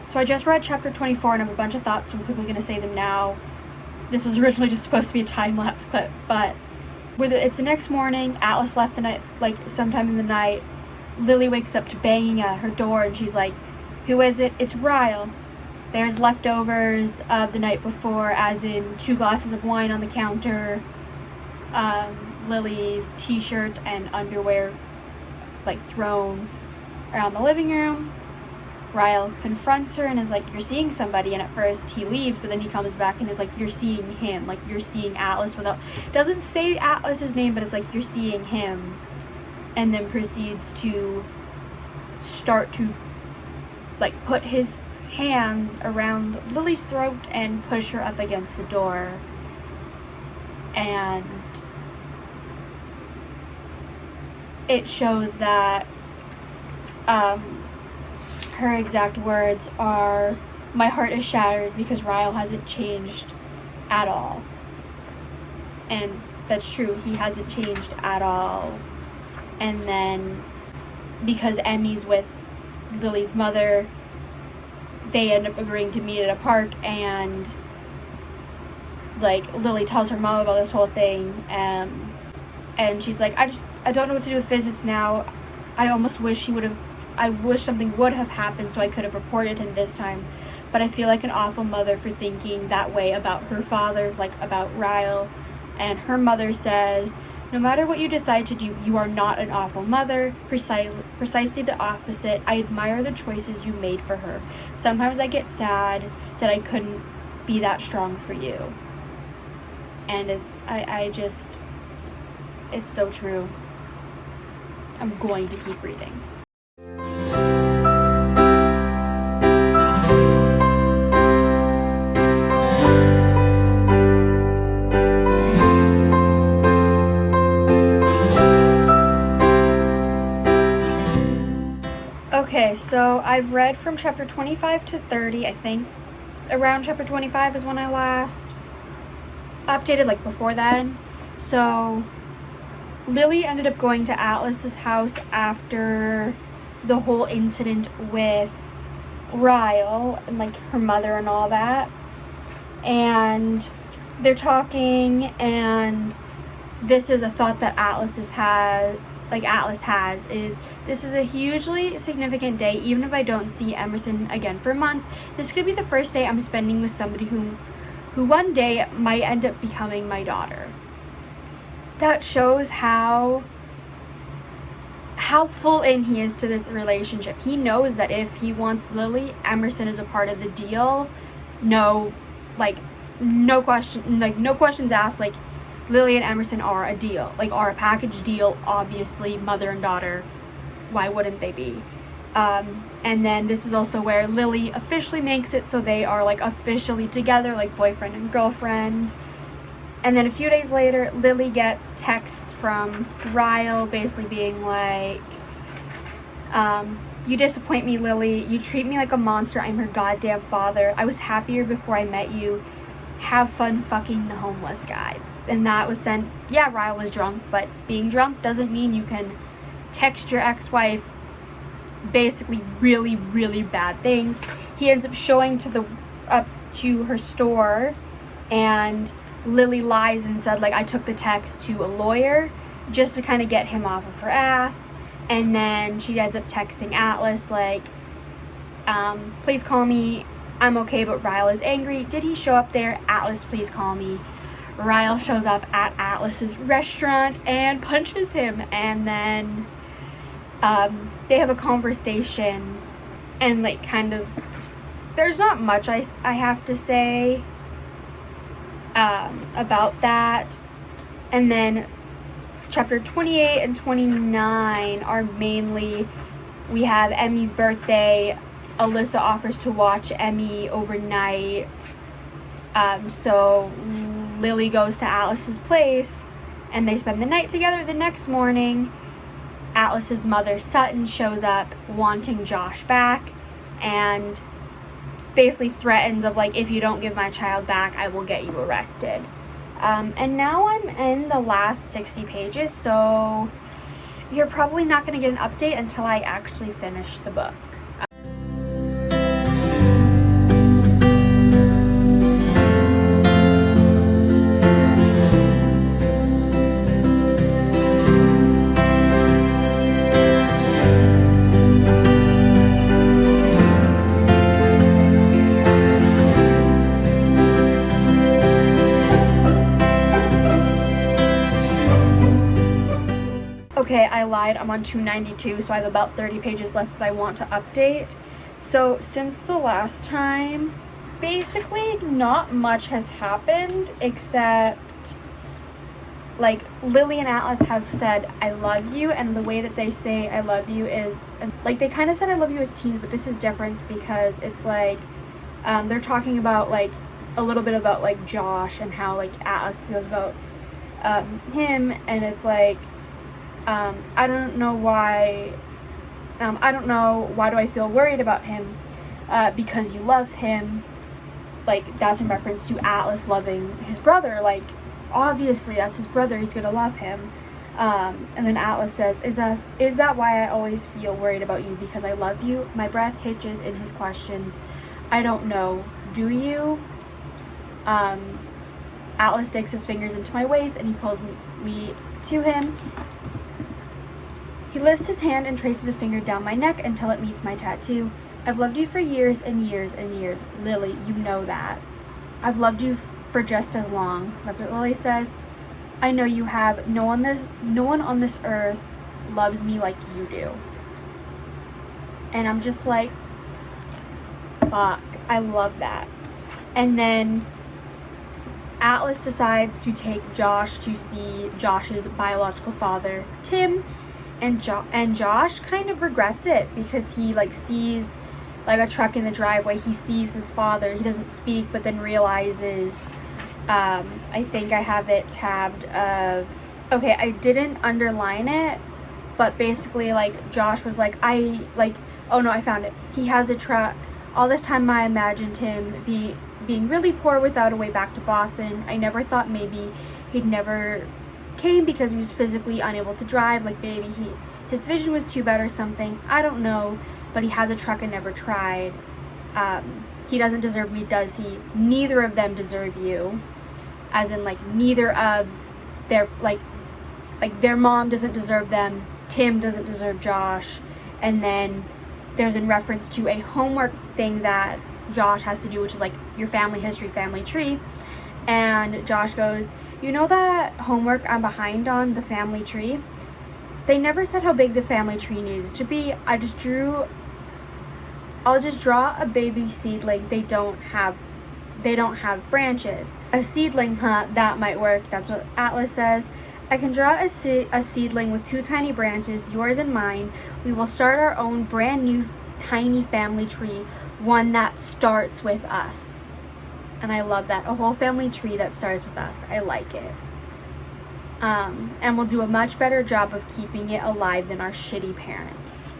So I just read chapter 24 and I have a bunch of thoughts, so I'm quickly going to say them now. This was originally just supposed to be a time-lapse clip, but it's the next morning. Atlas left the night, like sometime in the night. Lily wakes up to banging at her door, and she's like, who is it? It's Ryle. There's leftovers of the night before, as in 2 glasses of wine on the counter, Lily's t-shirt and underwear like thrown around the living room. Ryle confronts her and is like, you're seeing somebody, and at first he leaves, but then he comes back and is like, you're seeing him, like you're seeing Atlas, without, doesn't say Atlas's name, but it's like, you're seeing him, and then proceeds to start to like put his hands around Lily's throat and push her up against the door. And it shows that her exact words are, "My heart is shattered because Ryle hasn't changed at all." And that's true, he hasn't changed at all. And then because Emmy's with Lily's mother, they end up agreeing to meet at a park, and like Lily tells her mom about this whole thing, and she's like, I don't know what to do with visits now. I wish something would have happened so I could have reported him this time, but I feel like an awful mother for thinking that way about her father, like about Ryle. And her mother says, "No matter what you decide to do, you are not an awful mother. Precisely the opposite. I admire the choices you made for her. Sometimes I get sad that I couldn't be that strong for you." And it's so true. I'm going to keep reading. Okay, so I've read from chapter 25 to 30, I think. Around chapter 25 is when I last updated, like before then. So Lily ended up going to Atlas's house after the whole incident with Ryle and like her mother and all that. And they're talking, and this is a thought that Atlas has, is this is a hugely significant day. Even if I don't see Emerson again for months, this could be the first day I'm spending with somebody who one day might end up becoming my daughter. That shows how full in he is to this relationship. He knows that if he wants Lily, Emerson is a part of the deal. No questions asked. Like, Lily and Emerson are a deal, like are a package deal. Obviously, mother and daughter, why wouldn't they be? And then this is also where Lily officially makes it so they are like officially together, like boyfriend and girlfriend. And then a few days later, Lily gets texts from Ryle basically being like, "You disappoint me, Lily. You treat me like a monster. I'm her goddamn father. I was happier before I met you. Have fun fucking the homeless guy." And that was sent, yeah, Ryle was drunk, but being drunk doesn't mean you can text your ex-wife basically really, really bad things. He ends up showing up to her store, and Lily lies and said, like, I took the text to a lawyer just to kind of get him off of her ass. And then she ends up texting Atlas, like, "Please call me. I'm okay, but Ryle is angry. Did he show up there? Atlas, please call me." Ryle shows up at Atlas's restaurant and punches him, and then they have a conversation, and like kind of, there's not much I have to say about that. And then chapter 28 and 29 are mainly, we have Emmy's birthday. Alyssa offers to watch Emmy overnight. So Lily goes to Atlas's place, and they spend the night together. The next morning, Atlas's mother, Sutton, shows up wanting Josh back, and basically threatens of like, if you don't give my child back, I will get you arrested. And now I'm in the last 60 pages, so you're probably not going to get an update until I actually finish the book. Okay, I lied. I'm on 292, so I have about 30 pages left that I want to update. So since the last time, basically not much has happened, except like Lily and Atlas have said I love you, and the way that they say I love you is like, they kind of said I love you as teens, but this is different because it's like they're talking about like a little bit about like Josh and how like Atlas feels about him, and it's like I don't know why I don't know, why do I feel worried about him? Because you love him. Like, that's in reference to Atlas loving his brother. Like, obviously that's his brother, he's gonna love him. And then Atlas says, is that why I always feel worried about you? Because I love you? My breath hitches in his questions. I don't know. Do you? Atlas digs his fingers into my waist and he pulls me to him. He lifts his hand and traces a finger down my neck until it meets my tattoo. I've loved you for years and years and years. Lily, you know that. I've loved you for just as long. That's what Lily says. I know you have. No one on this earth loves me like you do. And I'm just like, fuck, I love that. And then Atlas decides to take Josh to see Josh's biological father, Tim, and Josh kind of regrets it because he like sees like a truck in the driveway. He sees his father. He doesn't speak, but then realizes, I think I have it tabbed of, okay, I didn't underline it, but basically like Josh was like, oh no, I found it. He has a truck. All this time I imagined him being really poor without a way back to Boston. I never thought maybe he'd never came because he was physically unable to drive. Like maybe his vision was too bad or something. I don't know, but he has a truck and never tried. He doesn't deserve me, does he? Neither of them deserve you. As in like neither of their like their mom doesn't deserve them. Tim doesn't deserve Josh. And then there's in reference to a homework thing that Josh has to do, which is like your family history, family tree. And Josh goes, you know that homework I'm behind on, the family tree? They never said how big the family tree needed to be. I'll just draw a baby seedling. They don't have branches. A seedling, huh? That might work. That's what Atlas says. I can draw a seedling with 2 tiny branches, yours and mine. We will start our own brand new tiny family tree, one that starts with us. And I love that. A whole family tree that starts with us. I like it. And we'll do a much better job of keeping it alive than our shitty parents.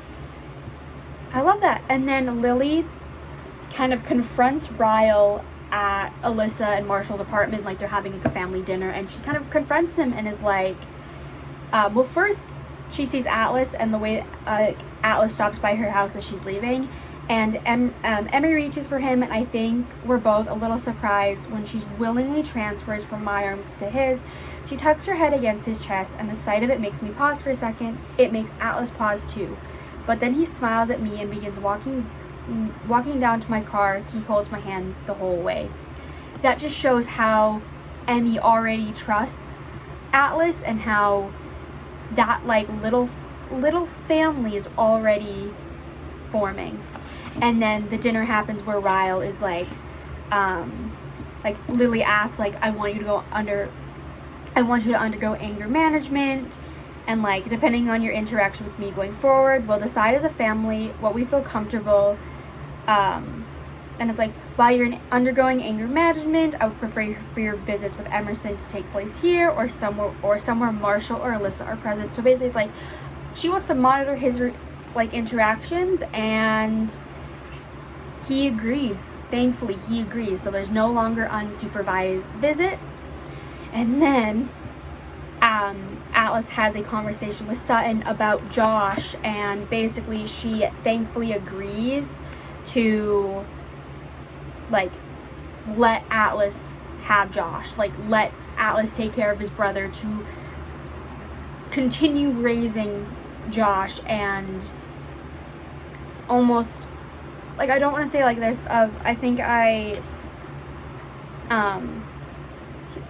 I love that. And then Lily kind of confronts Ryle at Alyssa and Marshall's apartment, like they're having like a family dinner, and she kind of confronts him and is like, well, first she sees Atlas and the way Atlas stops by her house as she's leaving, and Emmy reaches for him, and I think we're both a little surprised when she willingly transfers from my arms to his. She tucks her head against his chest, and the sight of it makes me pause for a second. It makes Atlas pause too, but then he smiles at me and begins walking down to my car. He holds my hand the whole way. That just shows how Emmy already trusts Atlas and how that like little family is already forming. And then the dinner happens where Ryle is like Lily asks, like, I want you to undergo anger management, and like depending on your interaction with me going forward, we'll decide as a family what we feel comfortable. And it's like, while you're undergoing anger management, I would prefer for your visits with Emerson to take place here or somewhere Marshall or Alyssa are present. So basically it's like she wants to monitor his like interactions, and he agrees. Thankfully he agrees, so there's no longer unsupervised visits. And then Atlas has a conversation with Sutton about Josh, and basically she thankfully agrees to like let Atlas have Josh, like let Atlas take care of his brother, to continue raising Josh. And almost like, I don't want to say like this of, I think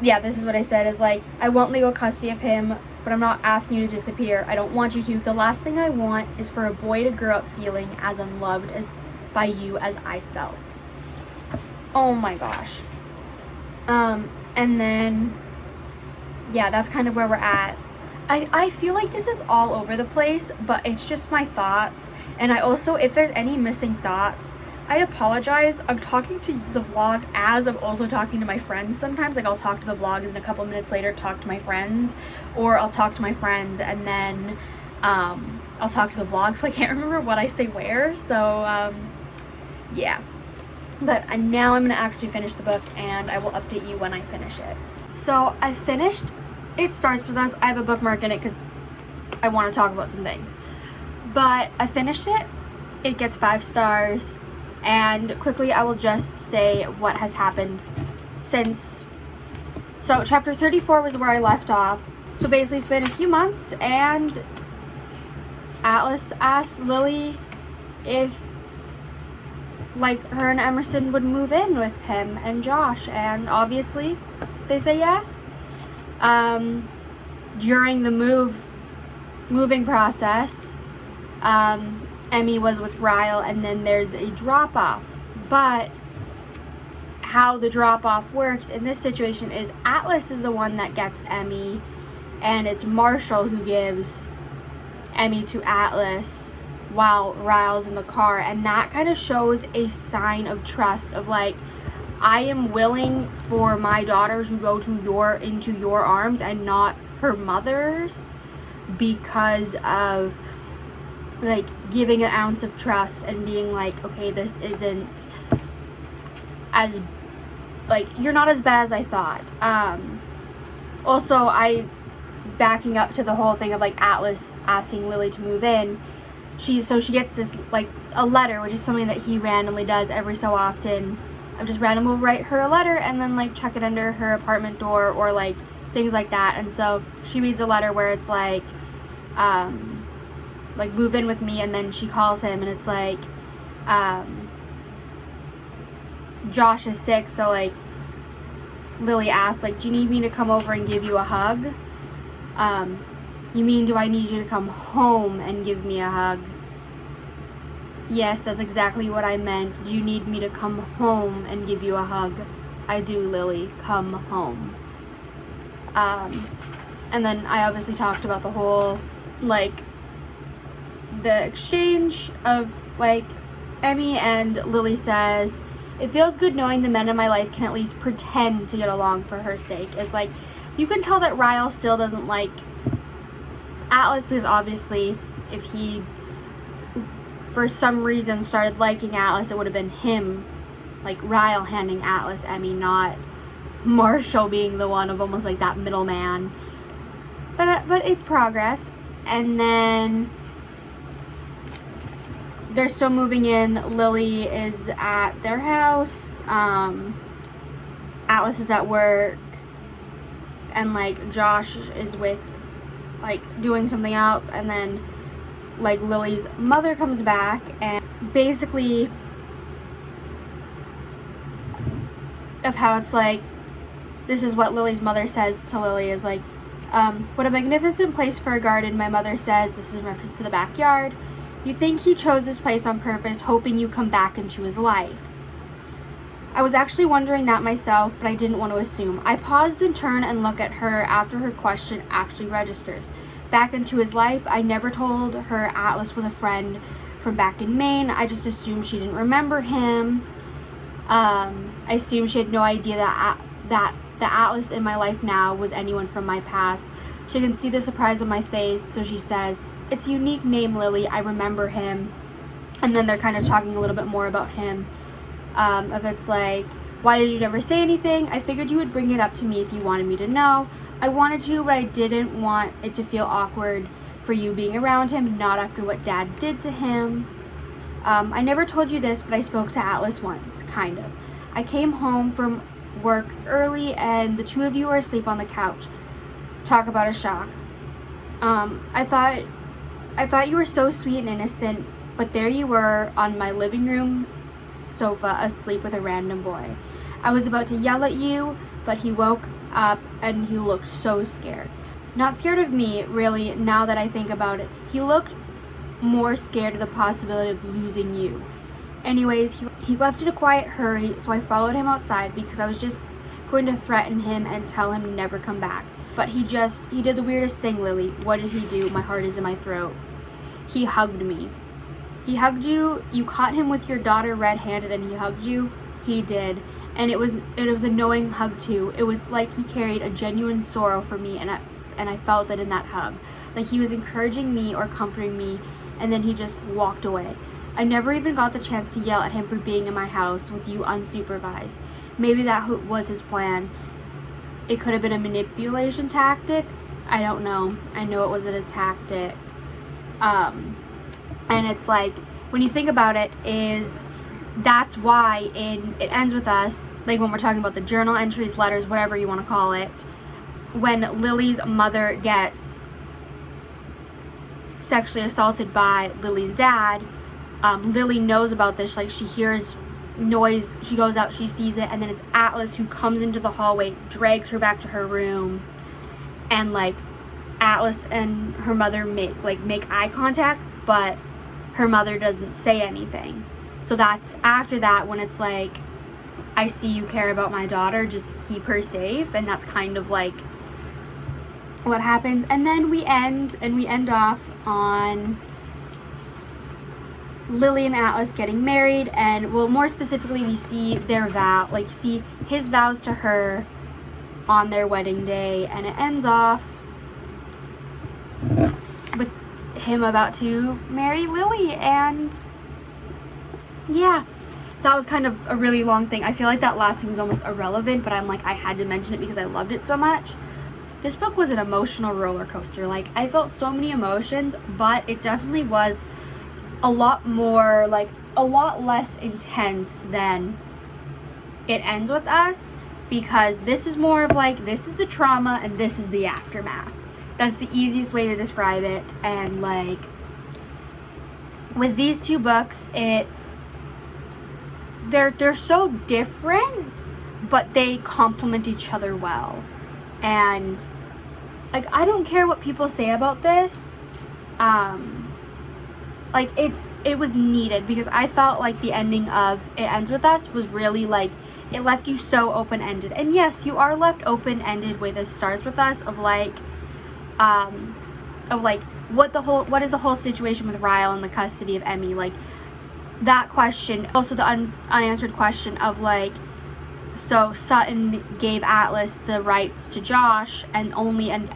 this is what I said, is like, I want legal custody of him, but I'm not asking you to disappear. I don't want you to. The last thing I want is for a boy to grow up feeling as unloved by you as I felt. Oh my gosh. And then that's kind of where we're at. I feel like this is all over the place, but it's just my thoughts. And I also, if there's any missing thoughts, I apologize. I'm talking to the vlog as I'm also talking to my friends sometimes. Like, I'll talk to the vlog and then a couple minutes later talk to my friends, or I'll talk to my friends and then I'll talk to the vlog, so I can't remember what I say where. So yeah, but now I'm gonna actually finish the book, and I will update you when I finish it. So I finished It Starts With Us. I have a bookmark in it because I want to talk about some things, but I finished it. It gets 5 stars, and quickly I will just say what has happened since. So chapter 34 was where I left off. So basically it's been a few months, and Atlas asked Lily if like her and Emerson would move in with him and Josh, and obviously they say yes. During the moving process, Emmy was with Ryle, and then there's a drop-off. But how the drop-off works in this situation is Atlas is the one that gets Emmy, and it's Marshall who gives Emmy to Atlas while Ryle's in the car. And that kind of shows a sign of trust of like, I am willing for my daughter to go to into your arms and not her mother's, because of like giving an ounce of trust and being like, okay, this isn't as like, you're not as bad as I thought. Also, backing up to the whole thing of like Atlas asking Lily to move in, she gets this like a letter, which is something that he randomly does every so often. I just randomly write her a letter and then like chuck it under her apartment door or like things like that. And so she reads a letter where it's like move in with me, and then she calls him and it's like Josh is sick, so like Lily asks like, do you need me to come over and give you a hug? You mean, do I need you to come home and give me a hug? Yes, that's exactly what I meant. Do you need me to come home and give you a hug? I do, Lily. Come home. And then I obviously talked about the whole, like, the exchange of, like, Emmy, and Lily says, it feels good knowing the men in my life can at least pretend to get along for her sake. It's like, you can tell that Ryle still doesn't like Atlas, because obviously if he for some reason started liking Atlas, it would have been him, like Ryle handing Atlas Emmy, not Marshall being the one of almost like that middleman. But it's progress. And then they're still moving in. Lily is at their house. Atlas is at work, and like Josh is with like doing something else. And then like Lily's mother comes back, and basically of how it's like, this is what Lily's mother says to Lily, is like, what a magnificent place for a garden, my mother says. This is in reference to the backyard. You think he chose this place on purpose, hoping you come back into his life. I was actually wondering that myself, but I didn't want to assume. I paused and turn and look at her after her question actually registers. Back into his life? I never told her Atlas was a friend from back in Maine. I just assumed she didn't remember him. I assumed she had no idea that the Atlas in my life now was anyone from my past. She can see the surprise on my face, so she says, it's a unique name, Lily. I remember him. And then they're kind of talking a little bit more about him. If it's like, why did you never say anything? I figured you would bring it up to me if you wanted me to know. I wanted to, but I didn't want it to feel awkward for you being around him, not after what Dad did to him. I never told you this, but I spoke to Atlas once, kind of. I came home from work early, and the two of you were asleep on the couch. Talk about a shock. I thought you were so sweet and innocent, but there you were on my living room sofa, asleep with a random boy. I was about to yell at you, but he woke up and he looked so scared. Not scared of me, really, now that I think about it. He looked more scared of the possibility of losing you. Anyways, he left in a quiet hurry, so I followed him outside because I was just going to threaten him and tell him to never come back. But he did the weirdest thing, Lily. What did he do? My heart is in my throat. He hugged me. He hugged you. You caught him with your daughter red-handed and he hugged you. He did. And it was a knowing hug too. It was like he carried a genuine sorrow for me, and I felt it in that hug. Like, he was encouraging me or comforting me, and then he just walked away. I never even got the chance to yell at him for being in my house with you unsupervised. Maybe that was his plan. It could have been a manipulation tactic. I don't know. I know it wasn't a tactic. And it's like, when you think about it, that's why it ends with us, like when we're talking about the journal entries, letters, whatever you want to call it, when Lily's mother gets sexually assaulted by Lily's dad, Lily knows about this. Like, she hears noise, she goes out, she sees it, and then it's Atlas who comes into the hallway, drags her back to her room, and like Atlas and her mother make eye contact, but her mother doesn't say anything. So that's after that, when it's like, I see you care about my daughter, just keep her safe. And that's kind of like what happens. And then we end off on Lily and Atlas getting married, and well, more specifically, we see their vow, like see his vows to her on their wedding day, and it ends off with him about to marry Lily. And yeah, that was kind of a really long thing. I feel like that last thing was almost irrelevant, but I'm like, I had to mention it because I loved it so much. This book was an emotional roller coaster. Like, I felt so many emotions, but it definitely was a lot more, like a lot less intense than It Ends With Us, because this is more of like, this is the trauma and this is the aftermath. That's the easiest way to describe it. And like, with these two books, they're so different, but they complement each other well. And like, I don't care what people say about this, like, it was needed, because I felt like the ending of It Ends With Us was really like, it left you so open-ended. And yes, you are left open-ended with It Starts With Us, of like what is the whole situation with Ryle and the custody of Emmy, like that question. Also the unanswered question of like, so Sutton gave Atlas the rights to Josh, and only in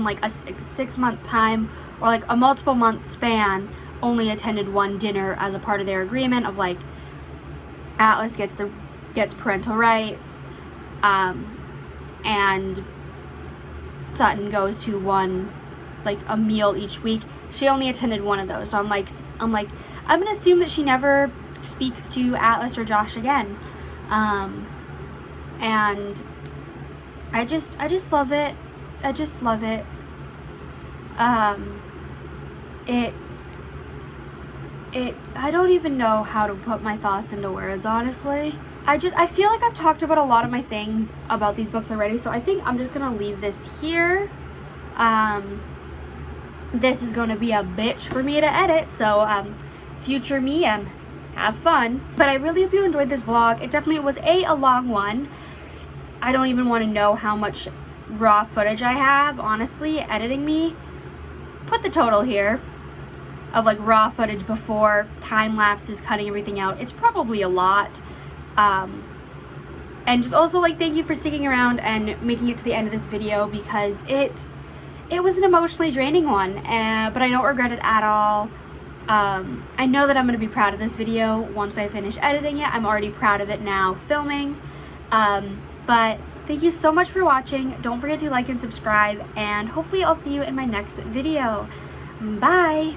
like a 6-month time, or like a multiple month span, only attended one dinner as a part of their agreement of like, Atlas gets parental rights, and Sutton goes to one, like a meal each week. She only attended one of those. So I'm gonna assume that she never speaks to Atlas or Josh again. And I just love it. I just love it. I don't even know how to put my thoughts into words, honestly. I feel like I've talked about a lot of my things about these books already, so I think I'm just gonna leave this here. This is gonna be a bitch for me to edit, so future me, have fun. But I really hope you enjoyed this vlog. It definitely was a long one. I don't even want to know how much raw footage I have, honestly, editing me. Put the total here of like raw footage before time lapses, cutting everything out. It's probably a lot. And just also like, thank you for sticking around and making it to the end of this video, because it was an emotionally draining one, but I don't regret it at all. I know that I'm going to be proud of this video once I finish editing it. I'm already proud of it now filming. But thank you so much for watching. Don't forget to like and subscribe, and hopefully I'll see you in my next video. Bye!